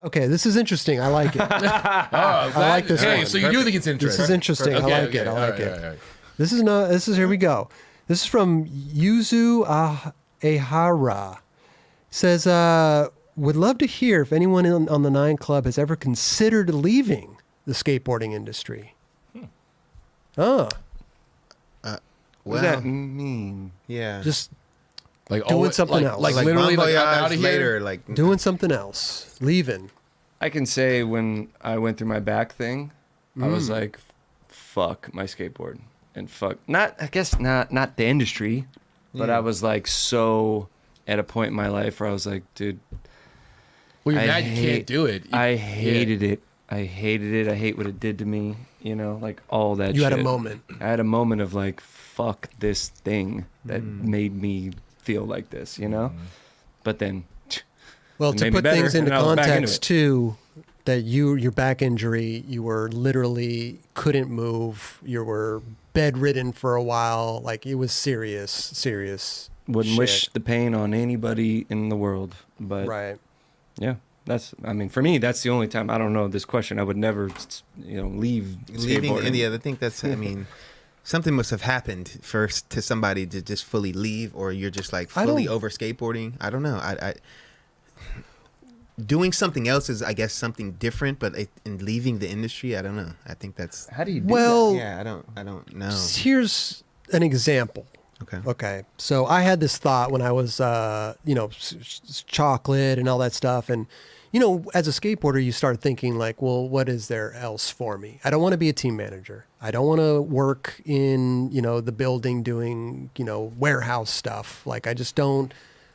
Okay, this is interesting. I like it. I like this one. So you do think it's interesting? This is interesting. I like it. I like it. All right. This is here we go. This is from Yuzu Ahara. Says, would love to hear if anyone on the 9 Club has ever considered leaving the skateboarding industry. What does that mean? Yeah. Just like doing something else. Like literally Bon like I'm Voyage out of later, here. like doing something else. Leaving. I can say when I went through my back thing, I was like, fuck my skateboard. And fuck, not the industry, but I was like so at a point in my life where I was like, dude. Well, you're mad you can't do it. I hated it. I hated it. I hate what it did to me. You know, like all that You shit. had a moment. I had a moment of like, fuck this thing that made me feel like this, you know? But then, Well, it to made me put better, things into and I was back into context it. too, that your back injury, you were literally couldn't move. You were bedridden for a while. Like it was serious. Wouldn't shit. wish the pain on anybody in the world. But Right. yeah, I mean, for me, that's the only time, I don't know this question. I would never, leave leaving skateboarding. India. I think that's. I mean, something must have happened first to somebody to just fully leave, or you're just like fully over skateboarding. I don't know. I doing something else is, I guess, something different. But in leaving the industry, I don't know. I think that's. How do you do Well, Yeah, I don't know. here's an example. Okay. So I had this thought when I was, chocolate and all that stuff. And, as a skateboarder, you start thinking like, well, what is there else for me? I don't want to be a team manager. I don't want to work in, the building doing, warehouse stuff. Like I don't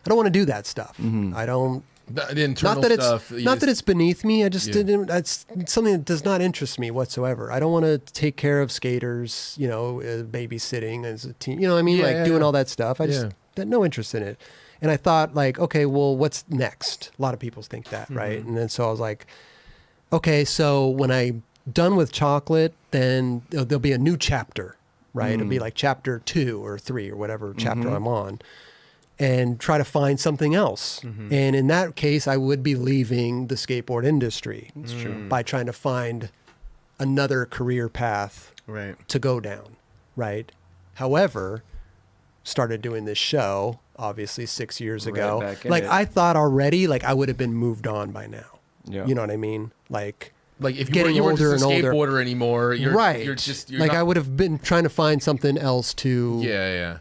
want to do that stuff. I don't. The internal Not that stuff. it's beneath me. I just didn't. That's something that does not interest me whatsoever. I don't want to take care of skaters. Babysitting as a team. You know what I mean? Doing all that stuff. I just had no interest in it. And I thought like, okay, well, what's next? A lot of people think that, right? And then so I was like, okay, so when I'm done with chocolate, then there'll be a new chapter, right? It'll be like chapter 2 or 3 or whatever chapter I'm on. And try to find something else. And in that case, I would be leaving the skateboard industry by trying to find another career path to go down, right? However, started doing this show, obviously 6 years ago. Like I thought already, like I would have been moved on by now. Yeah. You know what I mean? Like if getting you weren't older just a and older skateboarder anymore, you're like not, I would have been trying to find something else to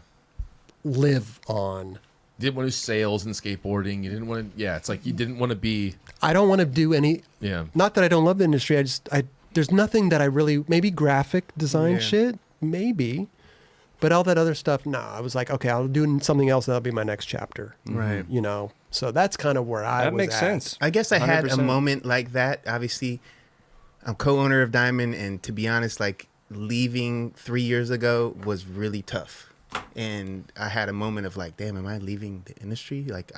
live on. You didn't want to do sales and skateboarding. You didn't want to. Yeah, it's like you didn't want to be. I don't want to do any. Yeah. Not that I don't love the industry. There's nothing that I really, maybe graphic design shit, maybe, but all that other stuff. No, I was like, okay, I'll do something else. And that'll be my next chapter. Right. So that's kind of where I was. That makes sense. I guess I had 100%. a moment like that. Obviously, I'm co-owner of Diamond, and to be honest, like leaving 3 years ago was really tough. And I had a moment of like, damn, am I leaving the industry? Like,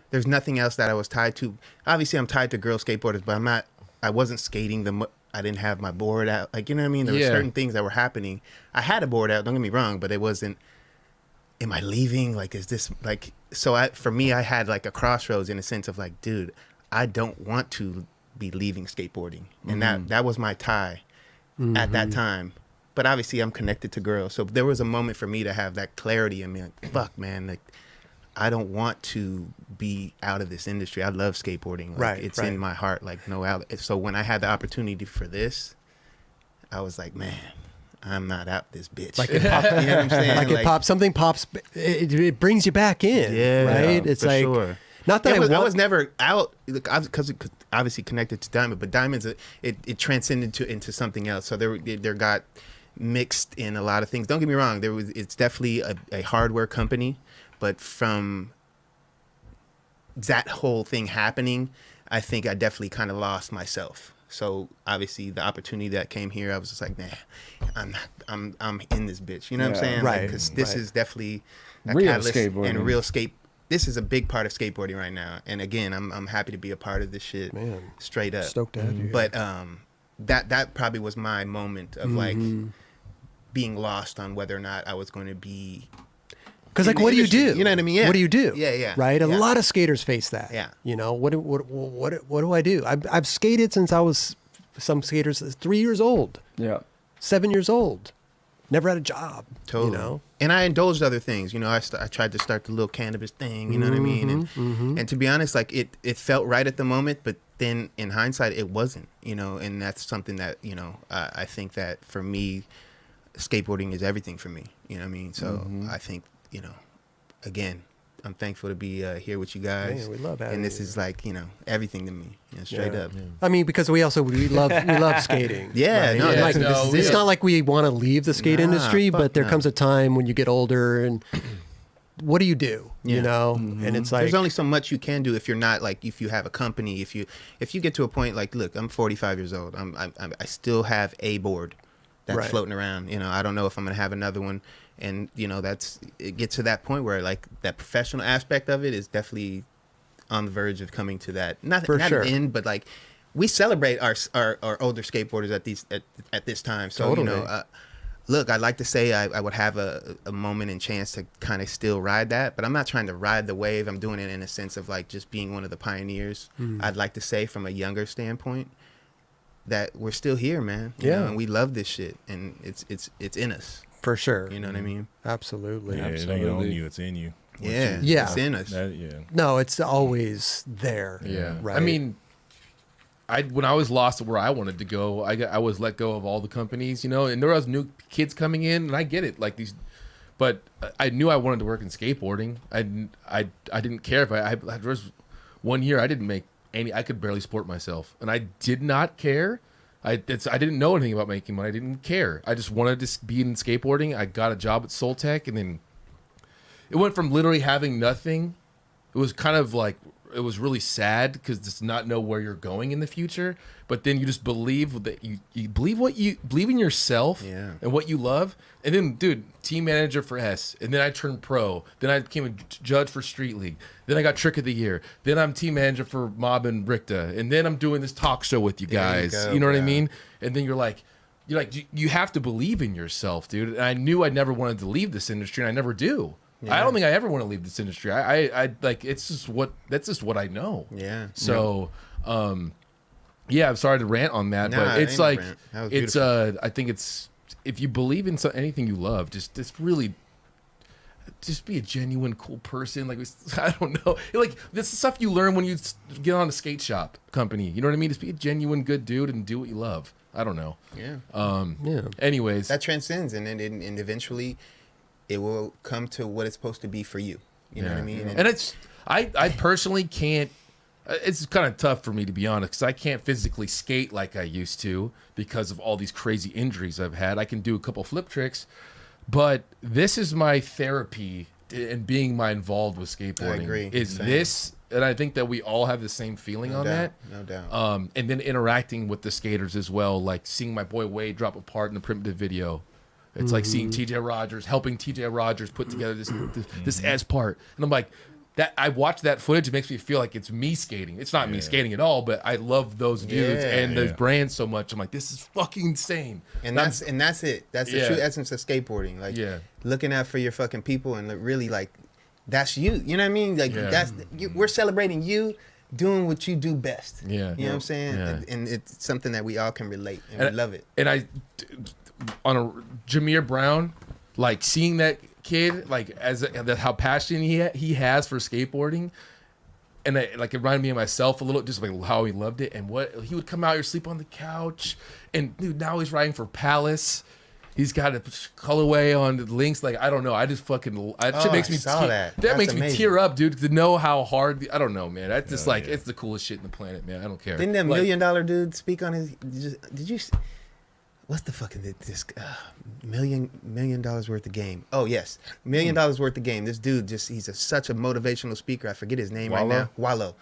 there's nothing else that I was tied to. Obviously, I'm tied to girl skateboarders, but I wasn't skating I didn't have my board out. Like, you know what I mean? There were certain things that were happening. I had a board out, don't get me wrong, but it wasn't, am I leaving? Like, is this like, so for me, I had like a crossroads in a sense of like, dude, I don't want to be leaving skateboarding. And that was my tie at that time. But obviously I'm connected to girls. So there was a moment for me to have that clarity in me. Like, fuck, man, like I don't want to be out of this industry. I love skateboarding. Like, it's in my heart, like no out. So when I had the opportunity for this, I was like, man, I'm not out this bitch. Like it pops, you know what I'm saying? Like it pops, something pops, it brings you back in. Yeah, right? It's like, not that I was never out because obviously connected to Diamond, but Diamond's, it transcended into something else. So there got mixed in a lot of things. Don't get me wrong, it's definitely a hardware company, but from that whole thing happening, I think I definitely kind of lost myself. So obviously the opportunity that came here, I was just like, nah, I'm in this bitch. You know what I'm saying? Right. Because this is definitely a Real catalyst skateboarding. and real skate. This is a big part of skateboarding right now. And again, I'm happy to be a part of this shit. Man, straight up. stoked to have you. But that probably was my moment of like being lost on whether or not I was going to be Because like, what do you do? You know what I mean? Yeah. What do you do? Yeah. Right. A Yeah. lot of skaters face that. Yeah. You know, what do I do? I've skated since I was, some skaters 3 years old, Yeah. 7 years old, never had a job. Totally. You know. And I indulged other things. You know, I tried to start the little cannabis thing. You know what I mean? And to be honest, like it felt right at the moment, but then in hindsight, it wasn't. You know, and that's something that I think that for me, skateboarding is everything for me. You know what I mean? So I think again, I'm thankful to be here with you guys. Yeah, we love having and this you. is like everything to me. Straight up. Yeah. I mean, because we love skating. Yeah, right? no, And, like, this is it's it. not like we want to leave the skate Nah, industry, fuck but there no. comes a time when you get older and what do you do? Yeah. You know, and it's like There's only so much you can do if you're not like, if you have a company, if you get to a point like, look, I'm 45 years old. I still have a board that's Right. floating around. I don't know if I'm going to have another one. And it gets to that point where like that professional aspect of it is definitely on the verge of coming to that. Not For sure. an end, but like we celebrate our older skateboarders at this time. So, Totally. look, I'd like to say I would have a moment and chance to kind of still ride that, but I'm not trying to ride the wave. I'm doing it in a sense of like just being one of the pioneers. I'd like to say from a younger standpoint that we're still here, man. You know, and we love this shit, and it's in us. for sure. You know what I mean? Absolutely. Yeah, it ain't on you, it's in you. Yeah, Yeah. it's in us. Yeah. No, it's always there. Yeah. Right. I mean, when I was lost where I wanted to go, I was let go of all the companies, and there was new kids coming in, and I get it, like these, but I knew I wanted to work in skateboarding. I didn't care if there was 1 year I didn't make any. I could barely support myself, and I did not care. I didn't know anything about making money. I didn't care. I just wanted to be in skateboarding. I got a job at Soul Tech, and then it went from literally having nothing. It was kind of like, it was really sad because just not know where you're going in the future. But then you just believe that you believe believe in yourself and what you love. And then, dude, team manager for S. And then I turned pro. Then I became a judge for Street League. Then I got Trick of the Year. Then I'm team manager for Mob and Ricta. And then I'm doing this talk show with you guys. You know what I mean? And then you're like, you have to believe in yourself, dude. And I knew I never wanted to leave this industry, and I never do. Yeah. I don't think I ever want to leave this industry. I like, that's just what I know. Yeah. So, I'm sorry to rant on that, but it's like, it's I think it's, if you believe in anything you love, just really, just be a genuine cool person. Like, I don't know, like this is stuff you learn when you get on a skate shop company. You know what I mean? Just be a genuine good dude and do what you love. I don't know. Yeah. Anyways, that transcends, and eventually it will come to what it's supposed to be for you. You know what I mean? And it's, I personally can't, it's kind of tough for me, to be honest, because I can't physically skate like I used to because of all these crazy injuries I've had. I can do a couple flip tricks, but this is my therapy and being involved with skateboarding. I agree. Is Same. this, and I think that we all have the same feeling on that. No doubt. And then interacting with the skaters as well, like seeing my boy Wade drop a part in the Primitive video. It's like seeing TJ Rogers, helping TJ Rogers put together this S part. And I'm like, that I watch that footage, it makes me feel like it's me skating. It's not me skating at all, but I love those dudes and those brands so much. I'm like, this is fucking insane. And that's it. That's the true essence of skateboarding. Like looking out for your fucking people and really like, that's you. You know what I mean? Like we're celebrating you doing what you do best. Yeah. You know what I'm saying? Yeah. And it's something that we all can relate and we love it. And on Jameer Brown, like seeing that kid, like how passionate he has for skateboarding, and it reminded me of myself a little, just like how he loved it, and what he would come out here, sleep on the couch, and dude, now he's riding for Palace. He's got a colorway on the links. Like, I don't know. I just fucking, shit makes me that makes me tear up, dude, to know how hard. I don't know, man. That's just it's the coolest shit in the planet, man. I don't care. Didn't that $1 million dude speak on his? Did you? What's the fucking this $1 million worth of game? Oh yes, $1 million worth of game. This dude he's such a motivational speaker. I forget his name right now. Wallow.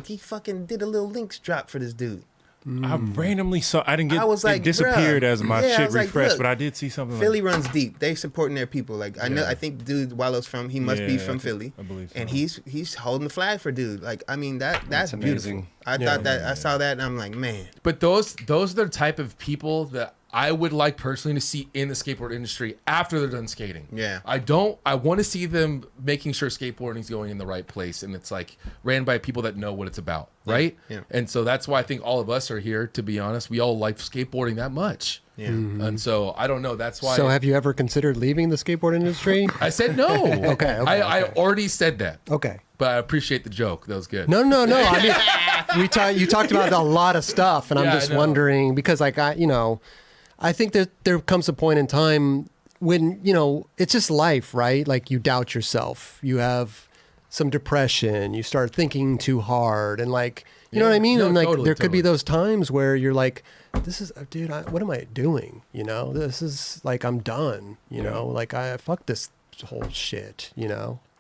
He fucking did a little links drop for this dude. I randomly saw. I didn't get. I was like, it disappeared bruh. as my Yeah, I shit was like, refreshed, look, but I did see something. Philly runs deep. They supporting their people. Like I know. I think dude Wallow's he must be from Philly. I believe so. And he's holding the flag for dude. Like I mean that's beautiful. amazing. I thought that I saw that and I'm like, man. But those are the type of people that I would like personally to see in the skateboard industry after they're done skating. Yeah. I want to see them making sure skateboarding is going in the right place, and it's like ran by people that know what it's about, right? Yeah. And so that's why I think all of us are here, to be honest. We all like skateboarding that much. Yeah. And so I don't know. That's why. So have you ever considered leaving the skateboard industry? I said no. Okay, I already said that. Okay. But I appreciate the joke. That was good. No. I mean, you talked about a lot of stuff, and I'm Yeah, just I know. wondering because, like, I think that there comes a point in time when it's just life, right? Like you doubt yourself, you have some depression, you start thinking too hard, and like you know what I mean. No, and like totally, there could be totally. those times where you're like, "This is, dude, what am I doing? This is like I'm done. Like I fuck this whole shit.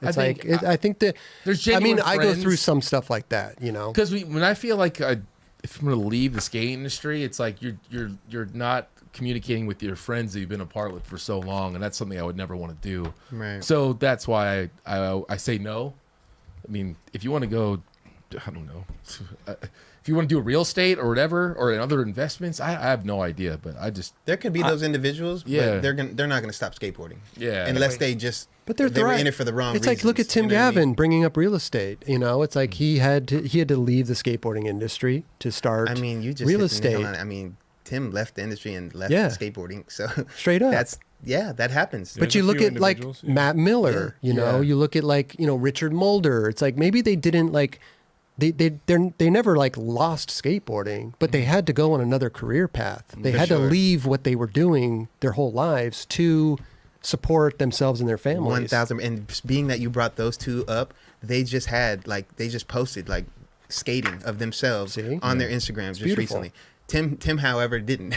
It's I think- like I think that There's I mean genuine I go through friends. some stuff like that. Because when I feel like if I'm going to leave the skate industry, it's like you're not communicating with your friends that you've been apart with for so long, and that's something I would never want to do. Right. So that's why I say no. I mean, if you want to go, I don't know, if you want to do real estate or whatever or in other investments, I have no idea. But I just There could be those individuals, Yeah. but they're not going to stop skateboarding. Yeah. Unless they just But they're they were thrive- in it for the wrong It's reasons. like look at Tim you know what I Gavin mean? bringing up real estate. It's like he had to leave the skateboarding industry to start. I mean, you just real hit the nail estate. on it. I mean, Tim left the industry and left Yeah. skateboarding, so Straight up. that happens. But There's you a look few at like individuals, yeah. Matt Miller, Yeah. you look at like Richard Mulder. It's like maybe they didn't like they never like lost skateboarding, but they had to go on another career path. They For had to sure. leave what they were doing their whole lives to support themselves and their families. 1,000. And being that you brought those two up, they just posted like skating of themselves See? on their Instagrams just beautiful. recently. Tim, however, didn't.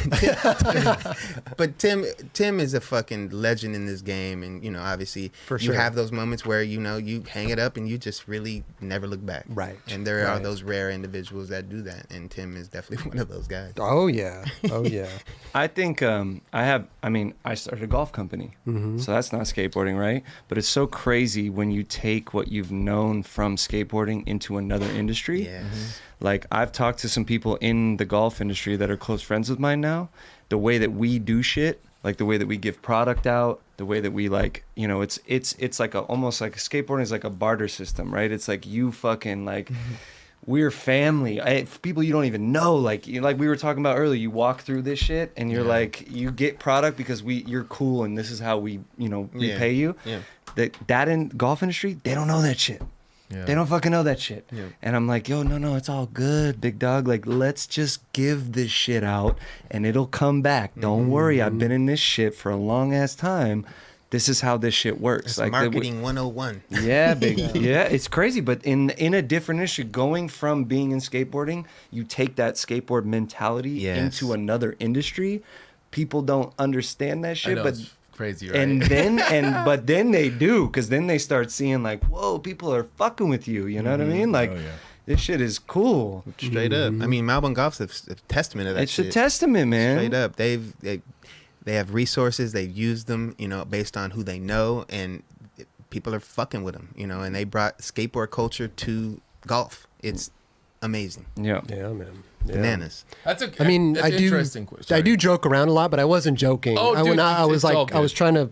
But Tim is a fucking legend in this game, and obviously For you sure. have those moments where you hang it up and you just really never look back. Right. And there are Right. those rare individuals that do that, and Tim is definitely one of those guys. Oh yeah. Oh yeah. I think I started a golf company, so that's not skateboarding, right? But it's so crazy when you take what you've known from skateboarding into another industry. Yeah. Like I've talked to some people in the golf industry that are close friends with mine now. The way that we do shit, like the way that we give product out, the way that we it's like almost like skateboarding is like a barter system, right? It's like you fucking like. We're family. People you don't even know. Like we were talking about earlier, you walk through this shit and you're like, you get product because you're cool and this is how we pay you. Yeah. That in golf industry, they don't know that shit. Yeah. They don't fucking know that shit. Yeah. And I'm like, yo, no, it's all good, big dog. Like, let's just give this shit out and it'll come back. Don't worry. I've been in this shit for a long ass time. This is how this shit works. It's marketing 101. Yeah, big. Yeah, it's crazy. But in a different industry, going from being in skateboarding, you take that skateboard mentality Yes. into another industry. People don't understand that I shit, know, but it's crazy, right? but then they do, because then they start seeing like, whoa, people are fucking with you. You know what I mean? Like, Oh, yeah. this shit is cool. Straight up. I mean, Malbon Golf's a testament of that It's shit. a testament, man. Straight up. They have resources. They've used them, based on who they know, and people are fucking with them, and they brought skateboard culture to golf. It's amazing. Yeah. Yeah, man. Yeah. Bananas. That's I mean, that's I do. interesting. I Sorry. do joke around a lot, but I wasn't joking. Oh, dude, when I was it's all like, I was good. trying to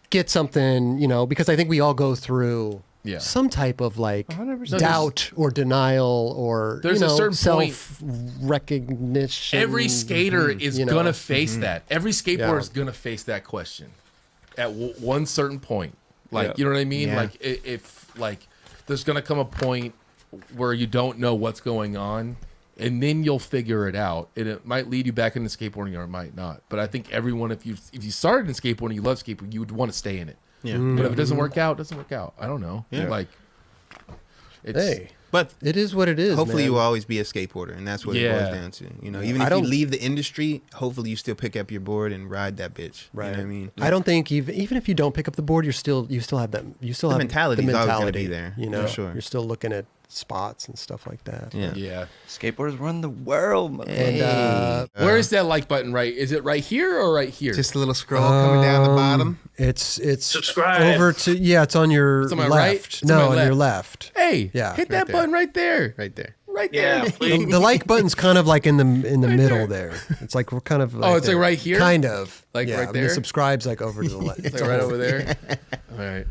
get something, because I think we all go through Yeah. some type of like 100%. doubt or denial or There's a certain point- self recognition. Every skater is you know. gonna face that. Every skateboarder Yeah. is gonna face that question at one certain point. Like, Yeah. you know what I mean? Yeah. Like, if like there's gonna come a point where you don't know what's going on, and then you'll figure it out. And it might lead you back into skateboarding, or it might not. But I think everyone, if you started in skateboarding, you love skateboarding, you would want to stay in it. Yeah. But if it doesn't work out, it doesn't work out. I don't know. Yeah. Like, it's, Hey, But it is what it is. hopefully man. you will always be a skateboarder, and that's what it Yeah. boils down to. Even I if you don't- leave the industry, hopefully you still pick up your board and ride that bitch. Right. You know what I mean? I don't think even if you don't pick up the board, you still have that. You still The have mentality the is always gonna mentality be there, You know, for sure. you're still looking at spots and stuff like that. Yeah. yeah. Skateboarders run the world, man. And Where is that like button? Right? Is it right here or right here? Just a little scroll coming down the bottom. it's Subscribe. over to it's on your It's on my left. right? It's on No, my on your left. left. Hey, Yeah, hit right that there. button right there. Right there. Right there. The like button's kind of like in the middle there. It's like we're kind of. Like it's like right here? Kind of. Like right The there? subscribe's like over to the left. It's like right over there. All right.